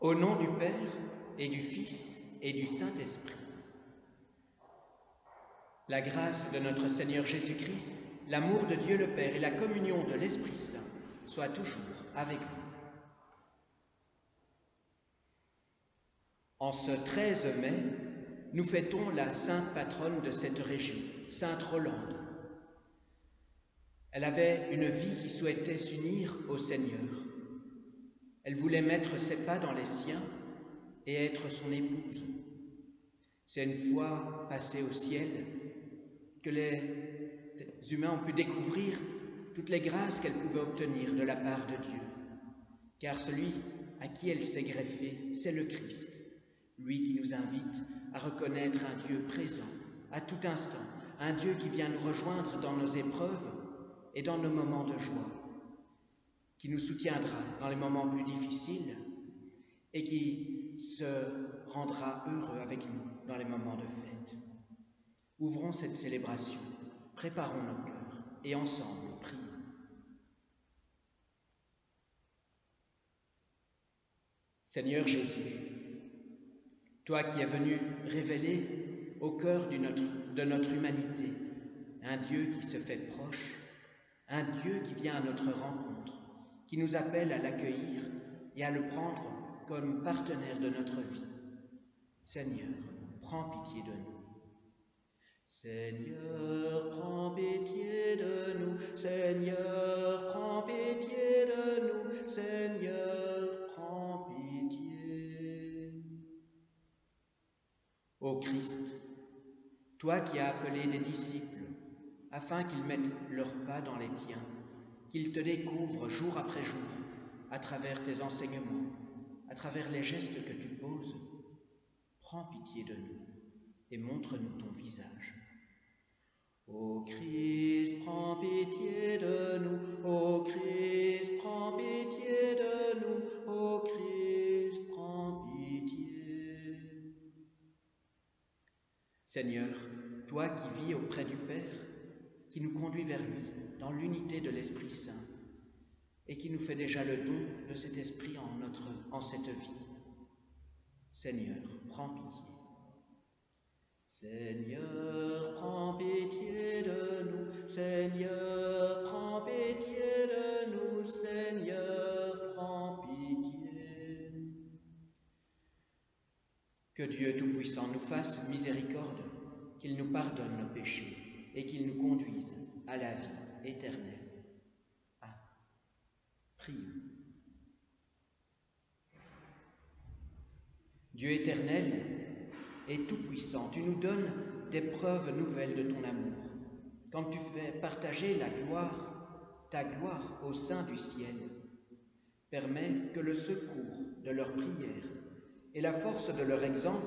Au nom du Père et du Fils et du Saint-Esprit. La grâce de notre Seigneur Jésus-Christ, l'amour de Dieu le Père et la communion de l'Esprit Saint soient toujours avec vous. En ce 13 mai, nous fêtons la sainte patronne de cette région, Sainte Rolande. Elle avait une vie qui souhaitait s'unir au Seigneur. Elle voulait mettre ses pas dans les siens et être son épouse. C'est une fois passée au ciel que les humains ont pu découvrir toutes les grâces qu'elle pouvait obtenir de la part de Dieu. Car celui à qui elle s'est greffée, c'est le Christ, lui qui nous invite à reconnaître un Dieu présent à tout instant, un Dieu qui vient nous rejoindre dans nos épreuves et dans nos moments de joie, qui nous soutiendra dans les moments plus difficiles et qui se rendra heureux avec nous dans les moments de fête. Ouvrons cette célébration, préparons nos cœurs et ensemble prions. Seigneur Jésus, toi qui es venu révéler au cœur de notre humanité un Dieu qui se fait proche, un Dieu qui vient à notre rencontre, qui nous appelle à l'accueillir et à le prendre comme partenaire de notre vie. Seigneur, prends pitié de nous. Seigneur, prends pitié de nous. Seigneur, prends pitié de nous. Seigneur, prends pitié. Ô Christ, toi qui as appelé des disciples afin qu'ils mettent leurs pas dans les tiens, qu'ils te découvrent jour après jour à travers tes enseignements, à travers les gestes que tu poses, prends pitié de nous et montre-nous ton visage. Ô Christ, prends pitié de nous. Ô Christ, prends pitié de nous. Ô Christ, prends pitié. Seigneur, toi qui vis auprès du Père, qui nous conduit vers lui dans l'unité de l'Esprit Saint et qui nous fait déjà le don de cet Esprit en cette vie. Seigneur, prends pitié. Seigneur, prends pitié de nous. Seigneur, prends pitié de nous. Seigneur, prends pitié. Que Dieu Tout-Puissant nous fasse miséricorde, qu'il nous pardonne nos péchés et qu'il nous conduise à la vie éternelle. Amen. Prions. Dieu éternel et tout-puissant, tu nous donnes des preuves nouvelles de ton amour, quand tu fais partager ta gloire au sein du ciel. Permets que le secours de leurs prières et la force de leur exemple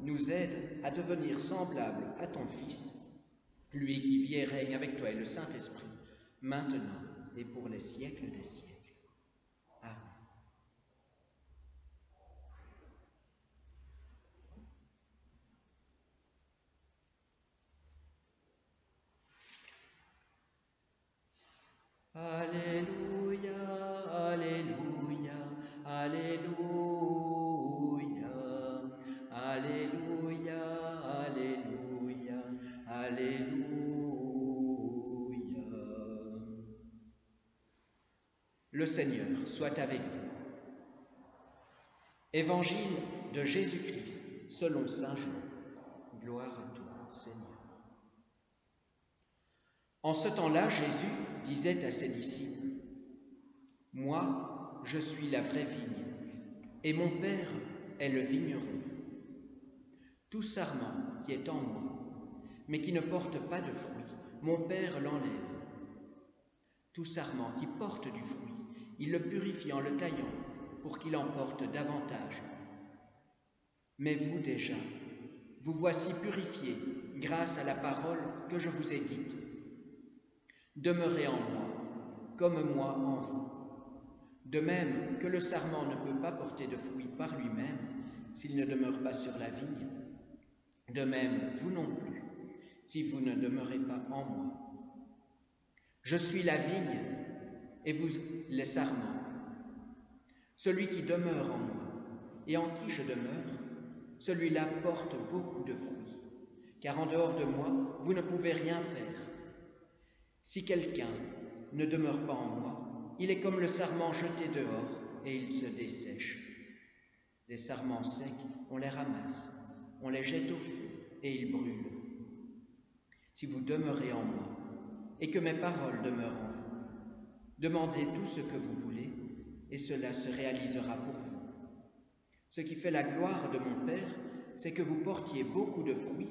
nous aident à devenir semblables à ton Fils, lui qui vit et règne avec toi et le Saint-Esprit, maintenant et pour les siècles des siècles. Amen. Alléluia, Alléluia, Alléluia, Alléluia, Alléluia, Alléluia. Le Seigneur soit avec vous. Évangile de Jésus-Christ selon saint Jean. Gloire à toi, Seigneur. En ce temps-là, Jésus disait à ses disciples : « Moi, je suis la vraie vigne, et mon Père est le vigneron. Tout sarment qui est en moi, mais qui ne porte pas de fruit, mon Père l'enlève. Tout sarment qui porte du fruit, il le purifie en le taillant, pour qu'il en porte davantage. Mais vous déjà, vous voici purifiés grâce à la parole que je vous ai dite. Demeurez en moi, comme moi en vous. De même que le sarment ne peut pas porter de fruits par lui-même s'il ne demeure pas sur la vigne, de même vous non plus, si vous ne demeurez pas en moi. Je suis la vigne et vous les sarments. Celui qui demeure en moi et en qui je demeure, celui-là porte beaucoup de fruits, car en dehors de moi, vous ne pouvez rien faire. Si quelqu'un ne demeure pas en moi, il est comme le sarment jeté dehors et il se dessèche. Les sarments secs, on les ramasse, on les jette au feu et ils brûlent. Si vous demeurez en moi et que mes paroles demeurent en vous, demandez tout ce que vous voulez et cela se réalisera pour vous. Ce qui fait la gloire de mon Père, c'est que vous portiez beaucoup de fruits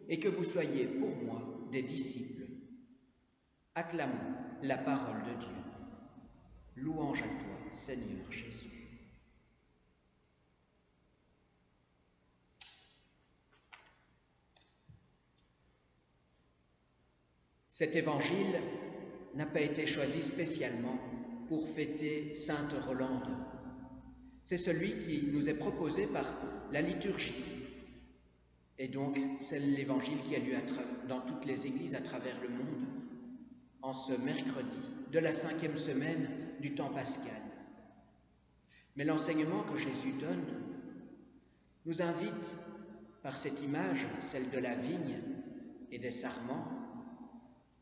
et que vous soyez pour moi des disciples. Acclamons la parole de Dieu. Louange à toi, Seigneur Jésus. Cet évangile n'a pas été choisi spécialement pour fêter Sainte Rolande. C'est celui qui nous est proposé par la liturgie. Et donc, c'est l'évangile qui a lieu dans toutes les églises à travers le monde en ce mercredi de la 5e semaine du temps pascal. Mais l'enseignement que Jésus donne nous invite, par cette image, celle de la vigne et des sarments,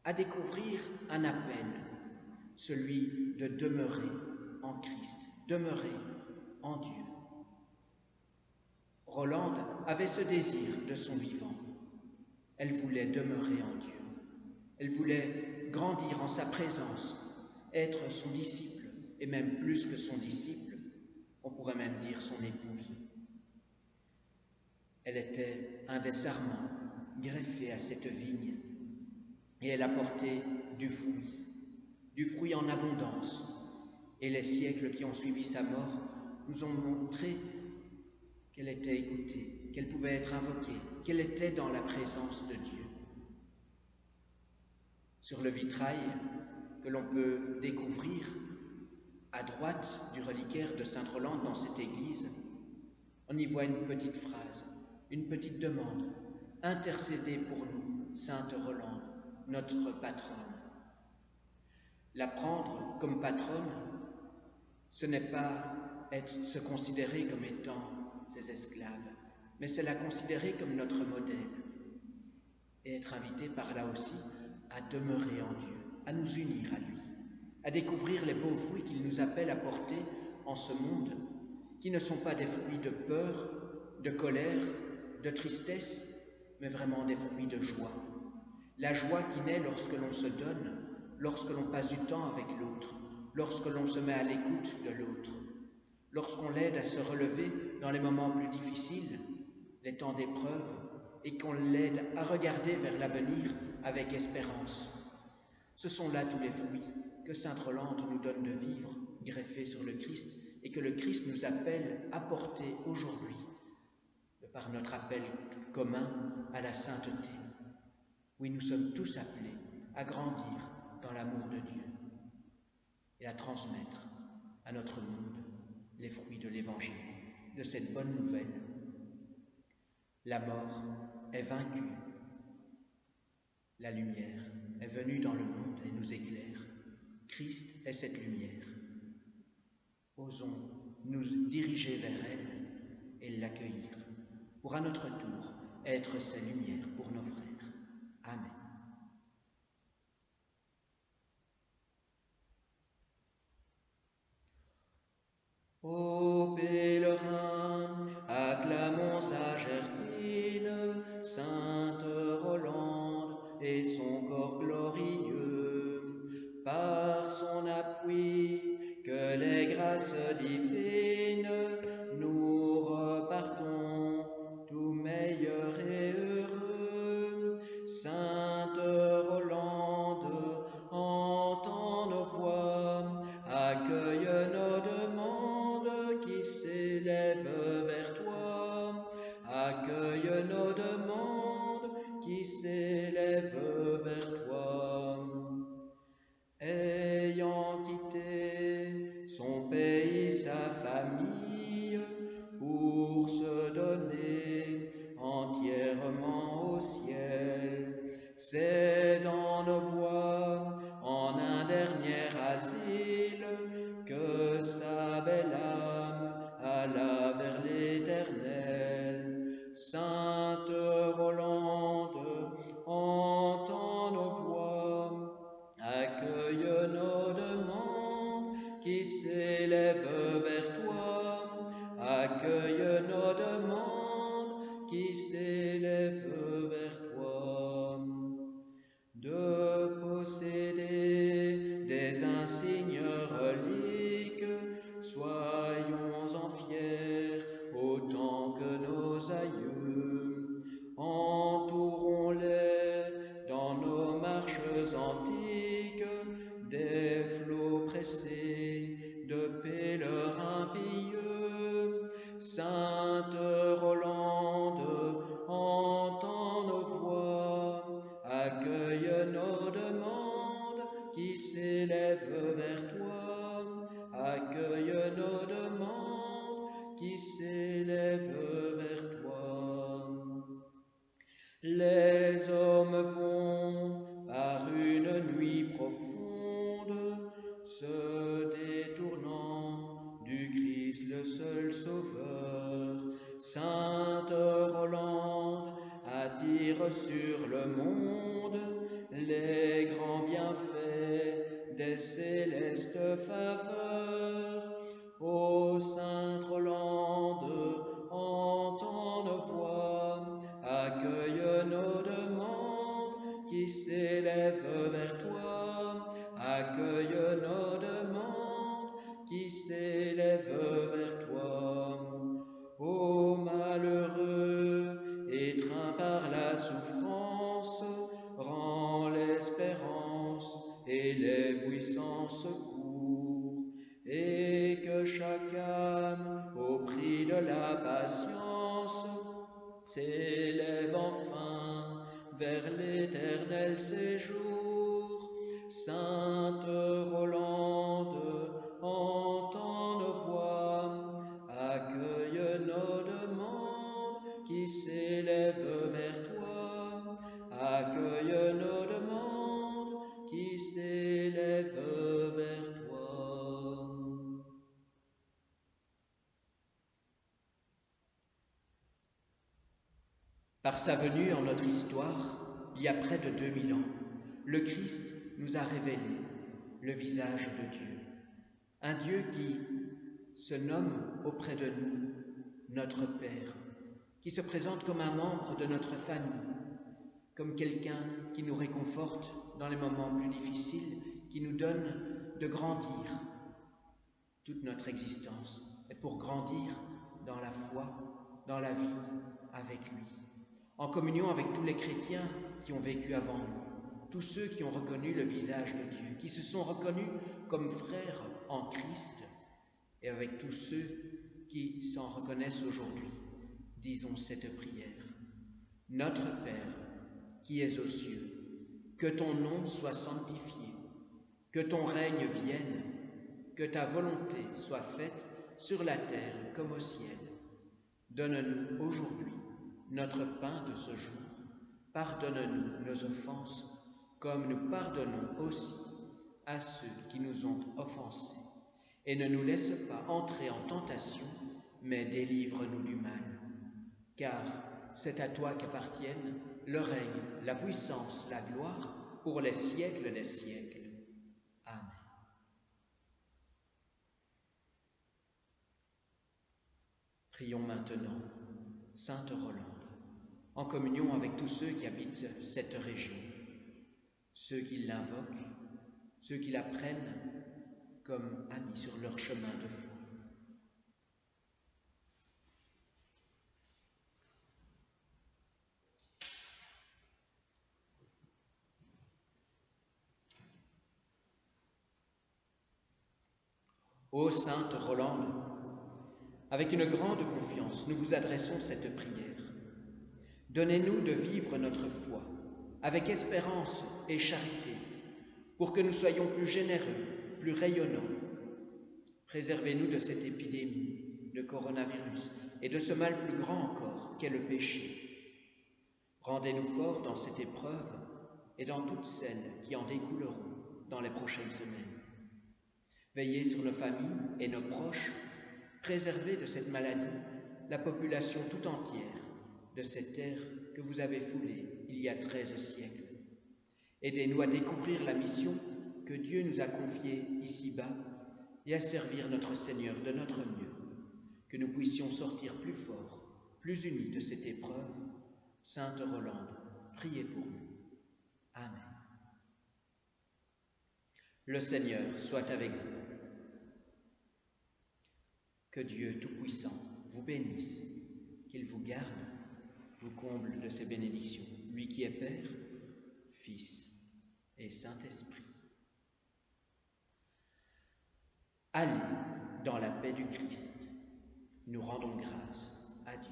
à découvrir un appel, celui de demeurer en Christ, demeurer en Dieu. Rolande avait ce désir de son vivant. Elle voulait demeurer en Dieu. Elle voulait grandir en sa présence, être son disciple, et même plus que son disciple, on pourrait même dire son épouse. Elle était un des sarments greffés à cette vigne, et elle apportait du fruit en abondance. Et les siècles qui ont suivi sa mort nous ont montré qu'elle était écoutée, qu'elle pouvait être invoquée, qu'elle était dans la présence de Dieu. Sur le vitrail que l'on peut découvrir à droite du reliquaire de Sainte Rolande dans cette église, on y voit une petite phrase, une petite demande. Intercédez pour nous, Sainte Rolande, notre patronne. La prendre comme patronne, ce n'est pas se considérer comme étant ses esclaves, mais c'est la considérer comme notre modèle et être invité par là aussi à demeurer en Dieu, à nous unir à lui, à découvrir les beaux fruits qu'il nous appelle à porter en ce monde, qui ne sont pas des fruits de peur, de colère, de tristesse, mais vraiment des fruits de joie. La joie qui naît lorsque l'on se donne, lorsque l'on passe du temps avec l'autre, lorsque l'on se met à l'écoute de l'autre, lorsqu'on l'aide à se relever dans les moments plus difficiles, les temps d'épreuve, et qu'on l'aide à regarder vers l'avenir avec espérance. Ce sont là tous les fruits que Sainte Rolande nous donne de vivre, greffés sur le Christ, et que le Christ nous appelle à porter aujourd'hui, par notre appel commun à la sainteté. Oui, nous sommes tous appelés à grandir dans l'amour de Dieu et à transmettre à notre monde les fruits de l'Évangile, de cette bonne nouvelle. La mort est vaincue. La lumière est venue dans le monde et nous éclaire. Christ est cette lumière. Osons nous diriger vers elle et l'accueillir, pour à notre tour être sa lumière pour nos frères. Amen. Ô pèlerins, acclamons sa gerpine, Sainte Rolande et son corps glorieux. Par son appui, que les grâces divines, nous repartons tout meilleurs et heureux. Sainte Rolande, entends nos voix, accueille nos demandes qui s'élèvent vers toi. Accueille nos demandes qui s'élèvent vers toi. Ayant quitté son pays, sa famille, pour se donner entièrement au ciel, c'est dans nos bois, en un dernier asile, que sa belle âme alla vers les le seul sauveur. Sainte Rolande attire sur le monde les grands bienfaits des célestes faveurs. Ô Sainte Rolande, entends nos voix, accueille nos demandes qui s'élèvent vers toi, accueille nos demandes qui s'élèvent vers toi. Ô malheureux, étreint par la souffrance, rends l'espérance et les puissants secours, et que chaque âme, au prix de la patience, s'élève enfin vers l'éternel séjour. Sainte Rolande, entends nos voix, accueille nos demandes qui s'élèvent vers toi, accueille nos demandes qui s'élèvent vers toi. Par sa venue en notre histoire, il y a près de 2000 ans, le Christ nous a révélé le visage de Dieu. Un Dieu qui se nomme auprès de nous notre Père, qui se présente comme un membre de notre famille, comme quelqu'un qui nous réconforte dans les moments plus difficiles, qui nous donne de grandir. Toute notre existence est pour grandir dans la foi, dans la vie avec lui, en communion avec tous les chrétiens qui ont vécu avant nous, tous ceux qui ont reconnu le visage de Dieu, qui se sont reconnus comme frères en Christ, et avec tous ceux qui s'en reconnaissent aujourd'hui. Disons cette prière. Notre Père, qui es aux cieux, que ton nom soit sanctifié, que ton règne vienne, que ta volonté soit faite sur la terre comme au ciel. Donne-nous aujourd'hui notre pain de ce jour. Pardonne-nous nos offenses, comme nous pardonnons aussi à ceux qui nous ont offensés. Et ne nous laisse pas entrer en tentation, mais délivre-nous du mal. Car c'est à toi qu'appartiennent le règne, la puissance, la gloire, pour les siècles des siècles. Amen. Prions maintenant Sainte Rolande, en communion avec tous ceux qui habitent cette région, ceux qui l'invoquent, ceux qui la prennent comme amis sur leur chemin de foi. Ô Sainte Rolande, avec une grande confiance, nous vous adressons cette prière. Donnez-nous de vivre notre foi avec espérance et charité, pour que nous soyons plus généreux, plus rayonnants. Préservez-nous de cette épidémie, de coronavirus, et de ce mal plus grand encore qu'est le péché. Rendez-nous forts dans cette épreuve et dans toutes celles qui en découleront dans les prochaines semaines. Veillez sur nos familles et nos proches, préservez de cette maladie la population tout entière de cette terre que vous avez foulée il y a 13 siècles. Aidez-nous à découvrir la mission que Dieu nous a confiée ici-bas et à servir notre Seigneur de notre mieux, que nous puissions sortir plus forts, plus unis de cette épreuve. Sainte Rolande, priez pour nous. Amen. Le Seigneur soit avec vous. Que Dieu Tout-Puissant vous bénisse, qu'il vous garde, vous comble de ses bénédictions, lui qui est Père, Fils et Saint-Esprit. Allez dans la paix du Christ. Nous rendons grâce à Dieu.